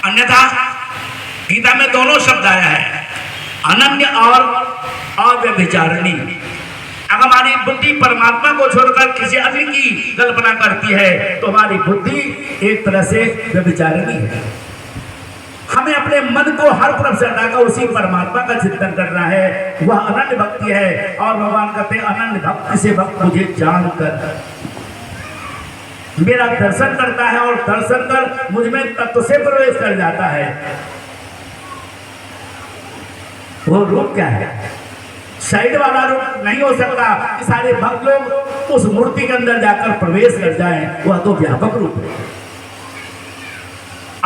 अन्यथा गीता में दोनों शब्द आया है, अनन्य और अव्यभिचारिणी। अगर हमारी बुद्धि परमात्मा को छोड़कर किसी अन्य की कल्पना करती है तो हमारी बुद्धि एक तरह से व्यभिचारिणी है। हमें अपने मन को हर तरफ से हटाकर उसी परमात्मा का चिंतन करना है, वह अनन्य भक्ति है। और भगवान कहते हैं अनन्य भक्ति से भक्त मुझे जानकर मेरा दर्शन करता है और दर्शन कर मुझ में तत्व से प्रवेश कर जाता है। वो रूप क्या है? साइड वाला रूप नहीं हो सकता कि सारे भक्त लोग उस मूर्ति के अंदर जाकर प्रवेश कर जाएं। वह तो व्यापक रूप है।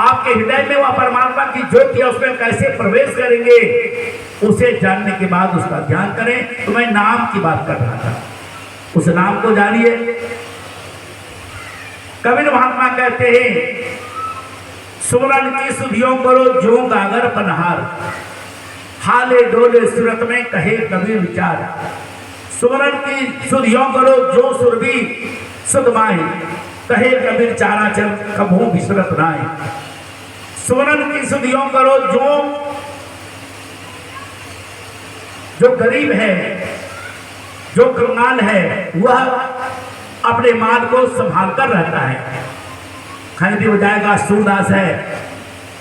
आपके हृदय में वह परमात्मा की ज्योति है, उसमें कैसे प्रवेश करेंगे उसे जानने के बाद उसका ध्यान करें। तो मैं नाम की बात कर रहा था, उस नाम को जानिए। कबीर महात्मा कहते हैं सुमरन की सुधियों करो जो गागर पनहार, हाले डोले सूरत में कहे कबीर विचार। सुमरन की सुधियों करो जो सुरभि सुधमाए, कहे कबीर चारा चल कभू विसरत नाए। सुमरन की सुधियों करो जो गरीब है, जो कंगाल है, वह अपने माल को संभाल कर रहता है। खरीदी हो जाएगा, सूरदास है,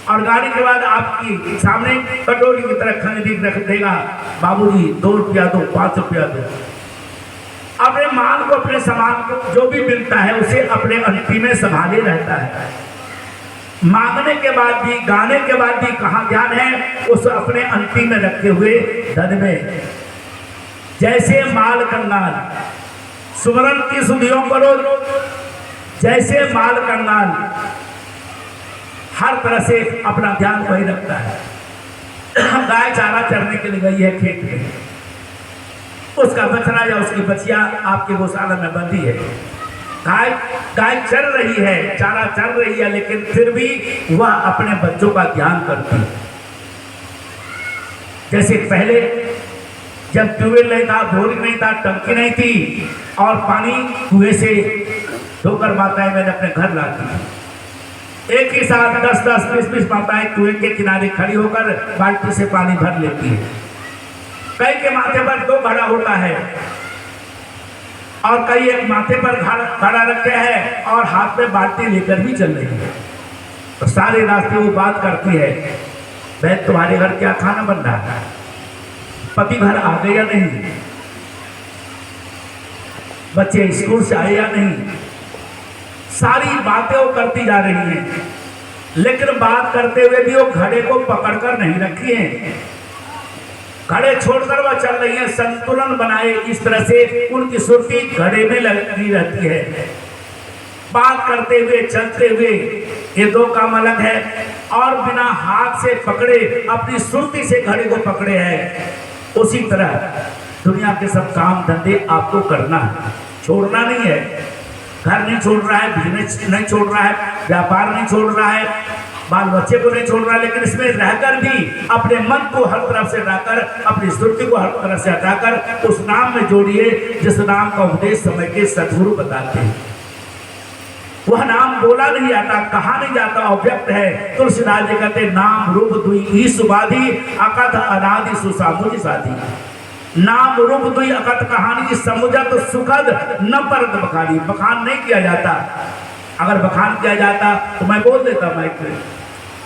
और गाड़ी के बाद आपकी सामने कटोरी की तरह खरीदी रख देगा, बाबूजी 2 रुपया दो, 5 रुपया दो। अपने माल को, अपने सामान को जो भी मिलता है उसे अपने अंतिम में संभाले रहता है। मांगने के बाद भी, गाने के बाद भी कहाँ ध्यान है? उस अपने अंतिम में रखे हुए धन में। जैसे माल कंगाल, सुमरन की सुधियों करो जैसे माल कंगाल, हर तरह से अपना ध्यान वही रखता है। गाय चारा चरने के लिए गई है खेत में, उसका बछड़ा या उसकी बछिया आपके गौशाला में बंधी है। गाय चल रही है, चारा चल रही है, लेकिन फिर भी वह अपने बच्चों का ध्यान करती है। जैसे पहले जब ट्यूबवेल नहीं था, बोरिंग नहीं था, टंकी नहीं थी, और पानी कुएं से धोकर माताएं मैंने अपने घर लाती थी। एक ही साथ 10-10, 20-20 माताएं कुएं के किनारे खड़ी होकर बाल्टी से पानी भर लेती है। कई के माथे पर 2 घड़ा होता है, और कई एक माथे पर घड़ा रखे हैं और हाथ में बाल्टी लेकर भी चल रही है। तो सारे रास्ते वो बात करती है, बहन तुम्हारे घर क्या खाना बन रहा है, पति घर आ गए या नहीं, बच्चे स्कूल से आए या नहीं। सारी बातें वो करती जा रही हैं, लेकिन बात करते हुए भी वो घड़े को पकड़कर नहीं रखी है, घड़े छोड़कर वह चल रही है। संतुलन बनाए इस तरह से उनकी सुर्ती घड़े में लगी रहती है। बात करते हुए, चलते हुए, ये 2 काम अलग है। और बिना हाथ से पकड़े अपनी सुर्ती से घड़े को पकड़े हैं। उसी तरह दुनिया के सब काम धंधे आपको करना है, छोड़ना नहीं है। घर नहीं छोड़ रहा है, बिजनेस नहीं छोड़ रहा है, व्यापार नहीं छोड़ रहा है, बाल बच्चे को नहीं छोड़ रहा है, लेकिन इसमें रहकर भी अपने मन को हर तरफ से हटाकर, अपनी स्मृति को हर तरफ से हटाकर उस नाम में जोड़िए जिस नाम का उपदेश समय के सद्गुरु बताते हैं। वह नाम बोला नहीं जाता, कहा नहीं जाता, अव्यक्त है। तुलसीदास जी कहते नाम रूप दुई ईश उपाधि, अकथ अनादि सुसामुझ साधि। नाम रूप दुई अकथ कहानी समुझत सुखद न परत बखानी। बखान नहीं किया जाता, अगर बखान किया जाता तो मैं बोल देता माइक में।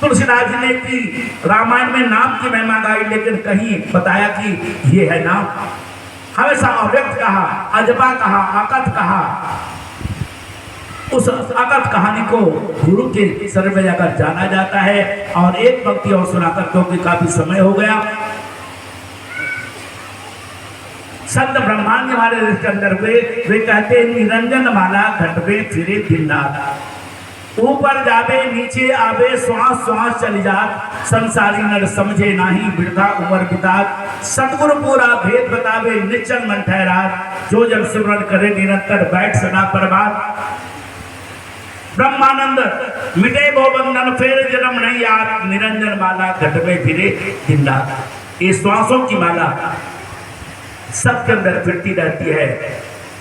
तुलसीदास जी ने की रामायण में नाम की महिमा गाई, लेकिन कहीं बताया कि ये है नाम। हमेशा अव्यक्त कहा, अजबा कहा, अकथ कहा। उस अकथ कहानी को गुरु के सर में जाकर जाना जाता है। और एक पंक्ति और सुनाकर, क्योंकि काफी समय हो गया। संत ब्रह्मांड हमारे इसके अंदर वे कहते हैं निरंजन माला घट में फिरे दिन रात, ऊपर जावे नीचे आवे श्वास श्वास चली जात, संसारी नर समझे नाही बिरथा उमर बितात। सतगुरु पूरा भेद बतावे निश्चल मन ठहरा, जो जन सिमरन करे निरंतर बैठ सदा परबात। ब्रह्मानंद मिटे भो बंधन फेर जन्म नहीं याद, निरंजन माला घट में फिरे दिन रात। ये श्वासों की माला सबके अंदर फिरती रहती है।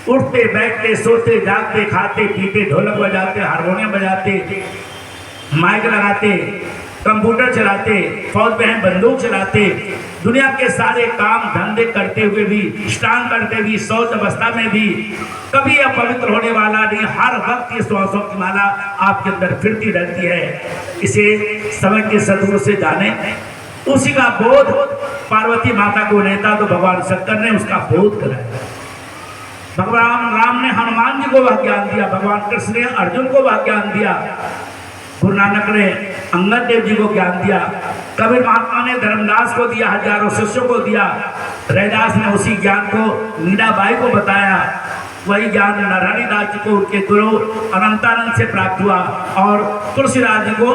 उठते बैठते सोते जागते खाते पीते ढोलक बजाते हारमोनियम बजाते माइक लगाते कंप्यूटर चलाते, फौज में बंदूक चलाते, दुनिया के सारे काम धंधे करते हुए भी, स्नान करते भी, शौच अवस्था में भी कभी अपवित्र होने वाला नहीं। हर वक्त ये श्वासों की माला आपके अंदर फिरती रहती है। इसे समय के सदगुरु से जाने, उसी का बोध पार्वती माता को नेता तो भगवान शंकर ने उसका बोध कराया। भगवान राम ने हनुमान जी को वह ज्ञान दिया, भगवान कृष्ण ने अर्जुन को वह ज्ञान दिया, गुरु नानक ने अंगद देव जी को ज्ञान दिया, कबीर महात्मा ने धर्मदास को दिया, हजारों शिष्यों को दिया, रैदास ने उसी ज्ञान को मीराबाई को बताया। वही ज्ञान नारायणी दास जी को उनके गुरु अनंतानंद से प्राप्त हुआ और तुलसीदास जी को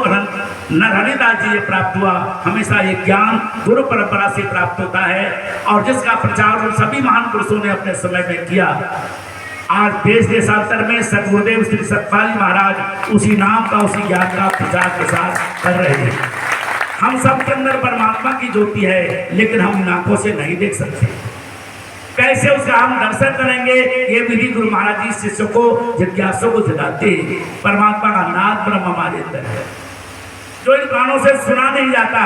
नारायणी दास जी से प्राप्त हुआ। हमेशा ये ज्ञान गुरु परंपरा से प्राप्त होता है और जिसका प्रचार उन सभी महान पुरुषों ने अपने समय में किया। आज देश देशांतर में सदगुरुदेव श्री सतपाल महाराज उसी नाम का, उसी ज्ञान का प्रचार प्रसार कर रहे हैं। हम सब के अंदर परमात्मा की ज्योति है, लेकिन हम आंखों से नहीं देख सकते। कैसे उसका हम दर्शन करेंगे? ये विधि गुरु महाराज जी शिष्यों को, जिज्ञासुओं को जगाते। परमात्मा का नाद ब्रह्म हमारे अंदर है, जो इन कानों से सुना नहीं जाता।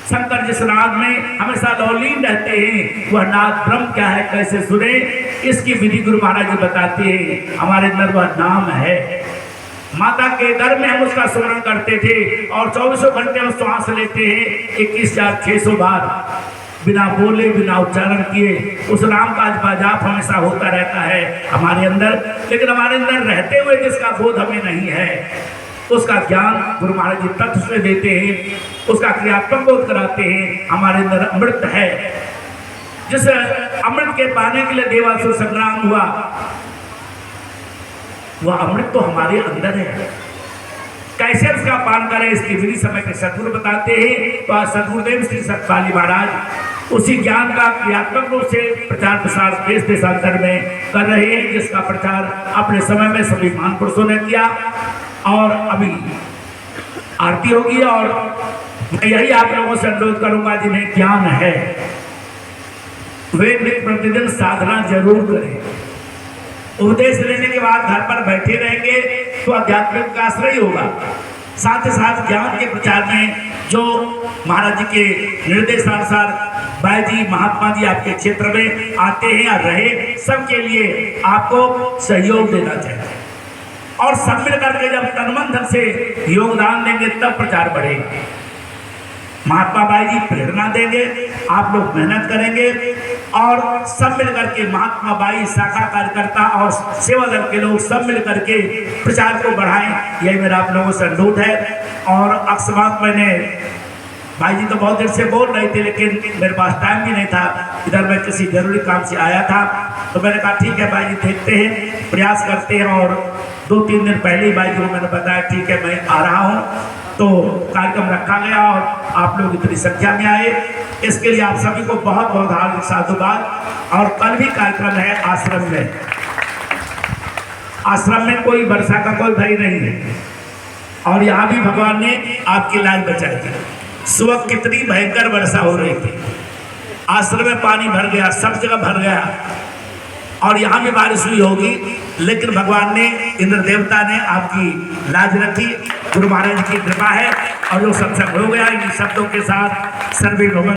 शंकर जिस नाद में हमेशा लौलीन रहते हैं, वह नाद ब्रह्म क्या है, कैसे सुने, इसकी विधि गुरु महाराज जी बताते हैं। हमारे अंदर वह नाम है। माता के घर में हम उसका स्मरण करते थे और 24 घंटे हम श्वास लेते हैं 21,600 बार, बिना बोले, बिना उच्चारण किए। उस नाम का जाप हमेशा होता रहता है हमारे अंदर, लेकिन हमारे अंदर रहते हुए जिसका बोध हमें नहीं है, उसका ज्ञान गुरु महाराज जी तत्व से देते हैं, उसका क्रियात्मक बोध कराते हैं। हमारे अंदर अमृत है, जिस अमृत के पाने के लिए देवासुर संग्राम हुआ, वह अमृत तो हमारे अंदर है। कैसे उसका पान करें, इसकी विधि समय के सदगुरु बताते हैं। तो आज सदगुरुदेव श्री सतपाली महाराज उसी ज्ञान का क्रियात्मक रूप से प्रचार प्रसार देश देशांतर में कर रहे हैं, जिसका प्रचार अपने समय में सभी महान पुरुषों ने किया। और अभी आरती होगी और मैं यही आप लोगों से अनुरोध करूंगा, जिन्हें ज्ञान है वे नित्य प्रतिदिन साधना जरूर करें। उपदेश लेने के बाद घर पर बैठे रहेंगे तो आध्यात्मिक विकास नहीं होगा। साथ ही साथ ज्ञान के प्रचार में जो महाराज जी के निर्देशानुसार भाई जी, महात्मा जी आपके क्षेत्र में आते हैं या रहे, सबके लिए आपको सहयोग देना चाहिए और सब मिल करके जब तन धन से योगदान देंगे तब प्रचार बढ़ेगा। महात्मा भाई जी प्रेरणा देंगे, आप लोग मेहनत करेंगे और सब मिलकर के महात्मा भाई, शाखा कार्यकर्ता और सेवा दल के लोग सब मिलकर के प्रचार को बढ़ाएं। यही मेरा आप लोगों से अनुरोध है। और अक्सर मैंने भाई जी तो बहुत देर से बोल रहे थे, लेकिन मेरे पास टाइम भी नहीं था। इधर मैं किसी जरूरी काम से आया था, तो मैंने कहा ठीक है भाई जी, देखते हैं, प्रयास करते हैं। और 2-3 दिन पहले ही भाई जी को मैंने बताया ठीक है मैं आ रहा हूँ। तो कार्यक्रम रखा गया और आप लोग इतनी संख्या में आए, इसके लिए आप सभी को बहुत बहुत हार्दिक साधुवाद। और कल भी कार्यक्रम है आश्रम में। आश्रम में कोई वर्षा का कोई भय नहीं है और यहाँ भी भगवान ने आपकी लाज बचाई थी। सुबह कितनी भयंकर वर्षा हो रही थी, आश्रम में पानी भर गया, सब जगह भर गया और यहाँ भी बारिश हुई होगी, लेकिन भगवान ने, इंद्र देवता ने आपकी लाज रखी। गुरु महाराज की कृपा है और जो सत्संग हो गया, इन शब्दों के साथ सर्वे भगवान